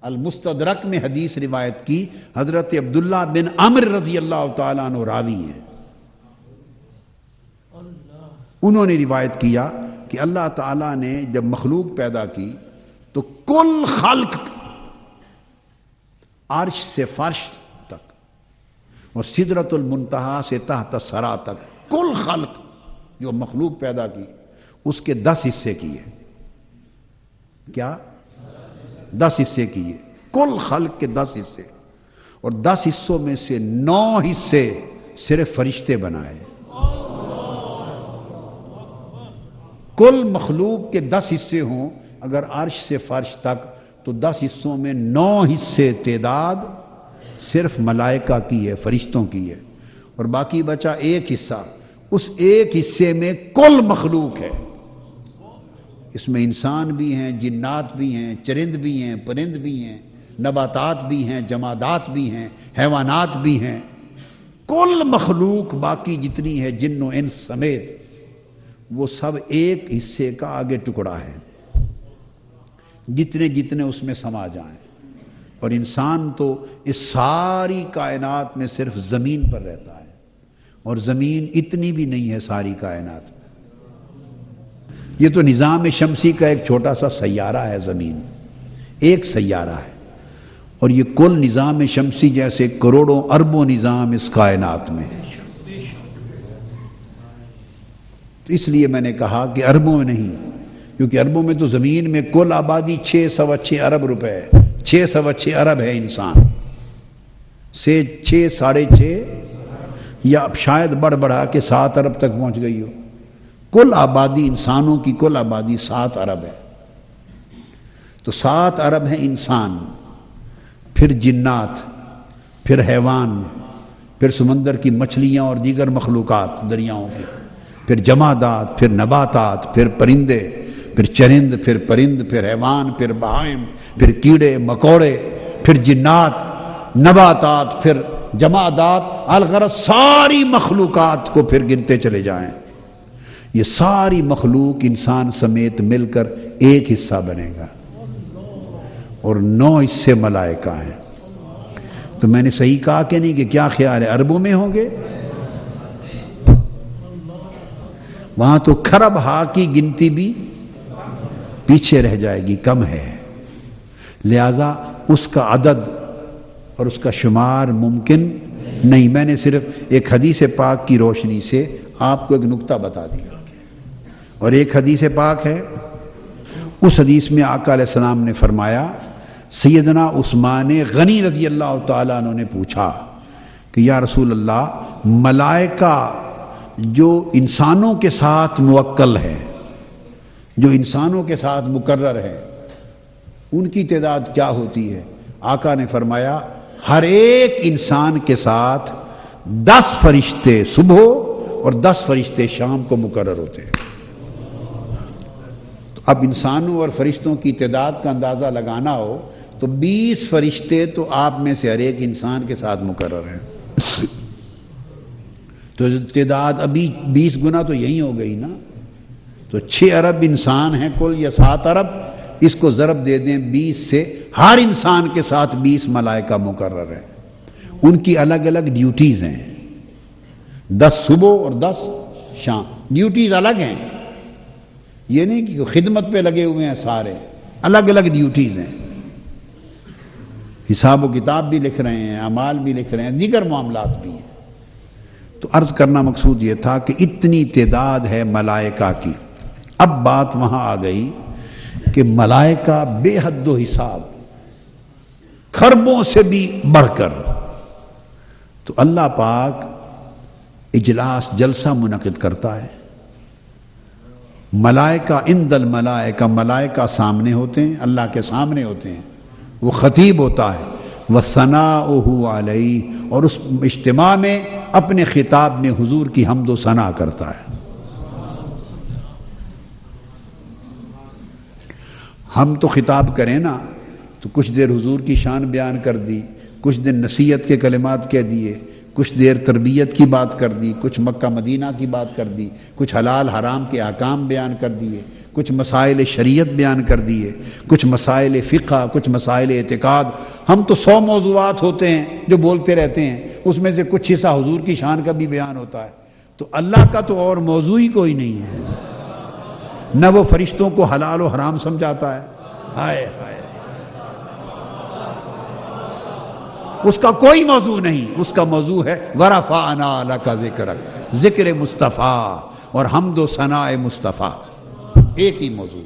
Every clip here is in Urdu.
المستدرک میں حدیث روایت کی، حضرت عبداللہ بن عمر رضی اللہ تعالیٰ عنہ راوی ہیں، انہوں نے روایت کیا کہ اللہ تعالیٰ نے جب مخلوق پیدا کی تو کل خلق عرش سے فرش تک اور سدرۃ المنتہا سے تحت الثری تک کل خلق جو مخلوق پیدا کی اس کے 10 حصے کیے. کیا 10 حصے کیے، کل خلق کے 10 حصے، اور 10 حصوں میں سے 9 حصے صرف فرشتے بنائے. کل مخلوق کے 10 حصے ہوں اگر عرش سے فرش تک تو 10 حصوں میں 9 حصے تعداد صرف ملائکہ کی ہے، فرشتوں کی ہے، اور باقی بچا ایک حصہ. اس ایک حصے میں کل مخلوق ہے، اس میں انسان بھی ہیں، جنات بھی ہیں، چرند بھی ہیں، پرند بھی ہیں، نباتات بھی ہیں، جمادات بھی ہیں، حیوانات بھی ہیں. کل مخلوق باقی جتنی ہے جن و انس سمیت وہ سب ایک حصے کا آگے ٹکڑا ہے، جتنے جتنے اس میں سما جائیں. اور انسان تو اس ساری کائنات میں صرف زمین پر رہتا ہے، اور زمین اتنی بھی نہیں ہے ساری کائنات میں. یہ تو نظام شمسی کا ایک چھوٹا سا سیارہ ہے، زمین ایک سیارہ ہے، اور یہ کل نظام شمسی جیسے کروڑوں اربوں نظام اس کائنات میں ہے. تو اس لیے میں نے کہا کہ اربوں میں نہیں، کیونکہ اربوں میں تو زمین میں کل آبادی 606 ارب روپے ہے، 606 ارب ہے انسان سے 6 ساڑھے 6 یا اب شاید بڑھ بڑھا کے 7 ارب تک پہنچ گئی ہو. کل آبادی انسانوں کی کل آبادی 7 ارب ہے. تو 7 ارب ہے انسان، پھر جنات، پھر حیوان، پھر سمندر کی مچھلیاں اور دیگر مخلوقات دریاؤں کی، پھر جمادات، پھر نباتات، پھر پرندے، پھر چرند، پھر پرند، پھر حیوان، پھر بہائم، پھر کیڑے مکوڑے، پھر جنات، نباتات، پھر جمادات، الغرض ساری مخلوقات کو پھر گنتے چلے جائیں. یہ ساری مخلوق انسان سمیت مل کر ایک حصہ بنے گا، اور 9 حصے ملائکہ ہیں. تو میں نے صحیح کہا کہ نہیں؟ کہ کیا خیال ہے اربوں میں ہوں گے؟ وہاں تو کھرب ہا کی گنتی بھی پیچھے رہ جائے گی، کم ہے. لہذا اس کا عدد اور اس کا شمار ممکن نہیں. میں نے صرف ایک حدیث پاک کی روشنی سے آپ کو ایک نکتہ بتا دیا. اور ایک حدیث پاک ہے، اس حدیث میں آقا علیہ السلام نے فرمایا، سیدنا عثمان غنی رضی اللہ تعالیٰ عنہ نے پوچھا کہ یا رسول اللہ، ملائکہ جو انسانوں کے ساتھ موکل ہے، جو انسانوں کے ساتھ مقرر ہے، ان کی تعداد کیا ہوتی ہے؟ آقا نے فرمایا، ہر ایک انسان کے ساتھ 10 فرشتے صبح اور 10 فرشتے شام کو مقرر ہوتے ہیں. تو اب انسانوں اور فرشتوں کی تعداد کا اندازہ لگانا ہو تو 20 فرشتے تو آپ میں سے ہر ایک انسان کے ساتھ مقرر ہیں. تو تعداد ابھی 20 گنا تو یہی ہو گئی نا. تو 6 ارب انسان ہیں کل، یا 7 ارب، اس کو ضرب دے دیں 20 سے، ہر انسان کے ساتھ 20 ملائکہ مقرر ہیں. ان کی الگ الگ ڈیوٹیز ہیں، 10 صبح اور 10 شام، ڈیوٹیز الگ ہیں. یہ نہیں کہ خدمت پہ لگے ہوئے ہیں، سارے الگ الگ ڈیوٹیز ہیں. حساب و کتاب بھی لکھ رہے ہیں، اعمال بھی لکھ رہے ہیں، دیگر معاملات بھی ہیں. تو عرض کرنا مقصود یہ تھا کہ اتنی تعداد ہے ملائکہ کی. اب بات وہاں آ گئی کہ ملائکہ بے حد و حساب، کھربوں سے بھی بڑھ کر. تو اللہ پاک اجلاس، جلسہ منعقد کرتا ہے. ملائکہ عند الملائکہ، ملائکہ سامنے ہوتے ہیں، اللہ کے سامنے ہوتے ہیں. وہ خطیب ہوتا ہے، وَثَنَاؤُهُ عَلَيْهِ، اور اس اجتماع میں اپنے خطاب میں حضور کی حمد و ثنا کرتا ہے. ہم تو خطاب کریں نا تو کچھ دیر حضور کی شان بیان کر دی، کچھ دن نصیحت کے کلمات کہہ دیے، کچھ دیر تربیت کی بات کر دی، کچھ مکہ مدینہ کی بات کر دی، کچھ حلال حرام کے احکام بیان کر دیے، کچھ مسائل شریعت بیان کر دیے، کچھ مسائل فقہ، کچھ مسائل اعتقاد۔ ہم تو 100 موضوعات ہوتے ہیں جو بولتے رہتے ہیں، اس میں سے کچھ حصہ حضور کی شان کا بھی بیان ہوتا ہے۔ تو اللہ کا تو اور موضوع ہی کوئی نہیں ہے، نہ وہ فرشتوں کو حلال و حرام سمجھاتا ہے، ہائے ہائے، اس کا کوئی موضوع نہیں، اس کا موضوع ہے وَرَفَعْنَا لَكَ ذِكْرَكَ، ذکر مصطفیٰ اور حمد و ثناء مصطفیٰ، ایک ہی موضوع،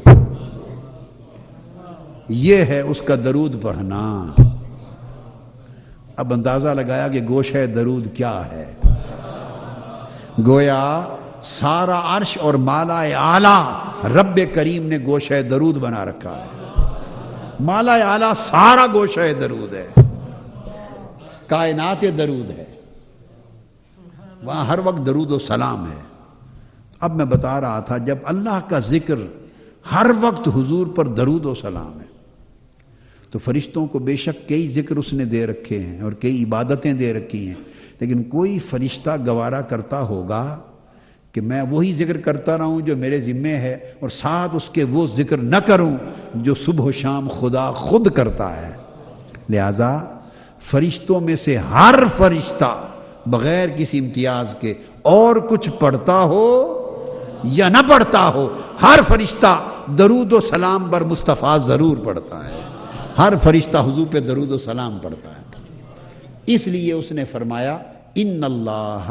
یہ ہے اس کا درود پڑھنا۔ اب اندازہ لگایا کہ گوشہ درود کیا ہے، گویا سارا عرش اور مالا اعلیٰ رب کریم نے گوشہ درود بنا رکھا ہے، مالا اعلیٰ سارا گوشہ درود ہے، کائنات درود ہے، وہاں ہر وقت درود و سلام ہے۔ اب میں بتا رہا تھا جب اللہ کا ذکر ہر وقت حضور پر درود و سلام ہے تو فرشتوں کو بے شک کئی ذکر اس نے دے رکھے ہیں اور کئی عبادتیں دے رکھی ہیں، لیکن کوئی فرشتہ گوارا کرتا ہوگا کہ میں وہی ذکر کرتا رہوں جو میرے ذمے ہے اور ساتھ اس کے وہ ذکر نہ کروں جو صبح و شام خدا خود کرتا ہے۔ لہذا فرشتوں میں سے ہر فرشتہ بغیر کسی امتیاز کے اور کچھ پڑھتا ہو یا نہ پڑھتا ہو، ہر فرشتہ درود و سلام بر مصطفیٰ ضرور پڑھتا ہے، ہر فرشتہ حضور پہ درود و سلام پڑھتا ہے۔ اس لیے اس نے فرمایا ان اللہ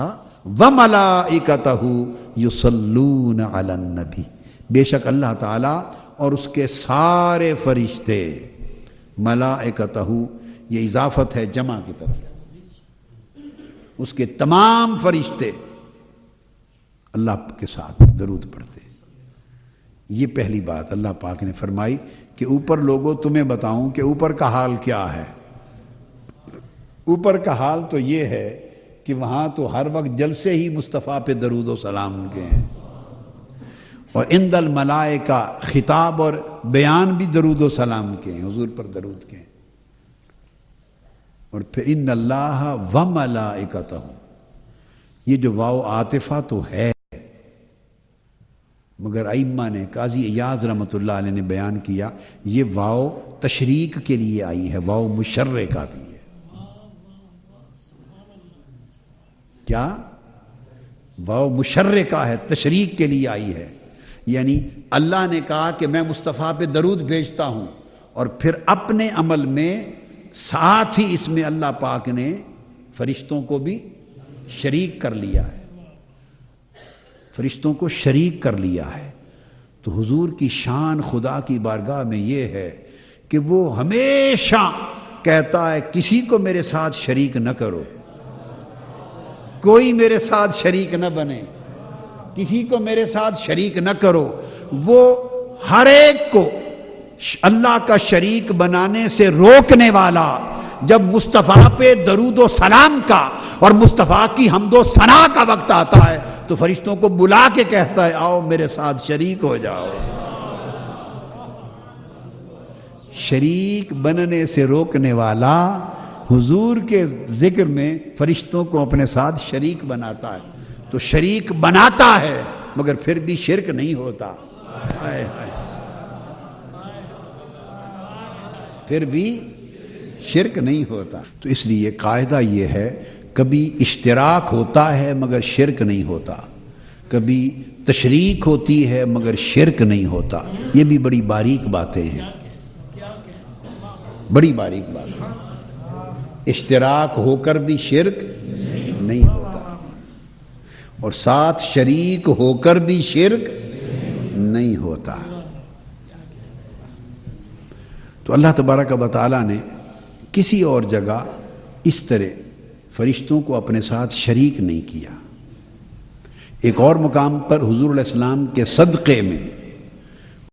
وملائکتہ یصلون علی النبی، بے شک اللہ تعالی اور اس کے سارے فرشتے، ملائکتہ یہ اضافت ہے جمع کی طرف، اس کے تمام فرشتے اللہ کے ساتھ درود پڑھتے ہیں۔ یہ پہلی بات اللہ پاک نے فرمائی کہ اوپر لوگوں تمہیں بتاؤں کہ اوپر کا حال کیا ہے۔ اوپر کا حال تو یہ ہے کہ وہاں تو ہر وقت جلسے ہی مصطفیٰ پہ درود و سلام کے ہیں، اور عند الملائکہ خطاب اور بیان بھی درود و سلام کے ہیں، حضور پر درود کے ہیں۔ اور پھر ان اللہ وملائکتہ، یہ جو واو عاطفہ تو ہے، مگر ائمہ نے، قاضی ایاز رحمۃ اللہ علیہ نے بیان کیا یہ واو تشریک کے لیے آئی ہے، واو مشرکہ بھی ہے۔ کیا؟ واو مشرکہ ہے، تشریک کے لیے آئی ہے، یعنی اللہ نے کہا کہ میں مصطفیٰ پہ درود بھیجتا ہوں، اور پھر اپنے عمل میں ساتھ ہی اس میں اللہ پاک نے فرشتوں کو بھی شریک کر لیا ہے، فرشتوں کو شریک کر لیا ہے۔ تو حضور کی شان خدا کی بارگاہ میں یہ ہے کہ وہ ہمیشہ کہتا ہے کسی کو میرے ساتھ شریک نہ کرو، کوئی میرے ساتھ شریک نہ بنے، کسی کو میرے ساتھ شریک نہ کرو۔ وہ ہر ایک کو اللہ کا شریک بنانے سے روکنے والا، جب مصطفیٰ پہ درود و سلام کا اور مصطفیٰ کی حمد و ثنا کا وقت آتا ہے تو فرشتوں کو بلا کے کہتا ہے آؤ میرے ساتھ شریک ہو جاؤ۔ شریک بننے سے روکنے والا حضور کے ذکر میں فرشتوں کو اپنے ساتھ شریک بناتا ہے، تو شریک بناتا ہے مگر پھر بھی شرک نہیں ہوتا، پھر بھی شرک نہیں ہوتا۔ تو اس لیے قاعدہ یہ ہے کبھی اشتراک ہوتا ہے مگر شرک نہیں ہوتا، کبھی تشریک ہوتی ہے مگر شرک نہیں ہوتا۔ یہ بھی بڑی باریک باتیں ہیں، بڑی باریک بات ہے۔ اشتراک ہو کر بھی شرک نہیں ہوتا، اور ساتھ شریک ہو کر بھی شرک نہیں ہوتا۔ تو اللہ تبارک و تعالی نے کسی اور جگہ اس طرح فرشتوں کو اپنے ساتھ شریک نہیں کیا۔ ایک اور مقام پر حضور علیہ السلام کے صدقے میں